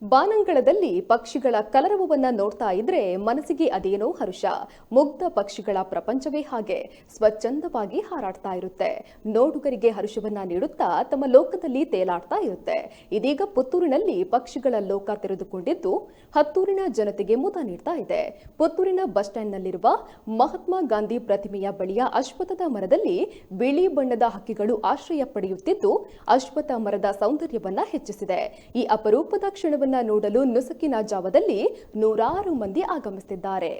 ಬಾನಂಗಳದಲ್ಲಿ ಪಕ್ಷಿಗಳ ಕಲರವವನ್ನ ನೋಡ್ತಾ ಇದ್ರೆ ಮನಸ್ಸಿಗೆ ಅದೇನೋ ಹರ್ಷ. ಮುಗ್ಧ ಪಕ್ಷಿಗಳ ಪ್ರಪಂಚವೇ ಹಾಗೆ ಸ್ವಚ್ಛಂದವಾಗಿ ಹಾರಾಡ್ತಾ ಇರುತ್ತೆ. ನೋಡುಗರಿಗೆ ಹರ್ಷವನ್ನ ನೀಡುತ್ತಾ ತಮ್ಮ ಲೋಕದಲ್ಲಿ ತೇಲಾಡ್ತಾ ಇರುತ್ತೆ. ಇದೀಗ ಪುತ್ತೂರಿನಲ್ಲಿ ಪಕ್ಷಿಗಳ ಲೋಕ ತೆರೆದುಕೊಂಡಿದ್ದು ಹತ್ತೂರಿನ ಜನತೆಗೆ ಮುದ ನೀಡ್ತಾ ಇದೆ. ಪುತ್ತೂರಿನ ಬಸ್ ಸ್ಟ್ಯಾಂಡ್ನಲ್ಲಿರುವ ಮಹಾತ್ಮ ಗಾಂಧಿ ಪ್ರತಿಮೆಯ ಬಳಿಯ ಅಶ್ವತ್ಥದ ಮರದಲ್ಲಿ ಬಿಳಿ ಬಣ್ಣದ ಹಕ್ಕಿಗಳು ಆಶ್ರಯ ಪಡೆಯುತ್ತಿದ್ದು ಅಶ್ವತ್ಥ ಮರದ ಸೌಂದರ್ಯವನ್ನ ಹೆಚ್ಚಿಸಿದೆ. ಈ ಅಪರೂಪದ ಕ್ಷಣವನ್ನು ನೋಡಲು ನುಸುಕಿನ ಜಾವದಲ್ಲಿ ನೂರಾರು ಮಂದಿ ಆಗಮಿಸುತ್ತಿದ್ದಾರೆ.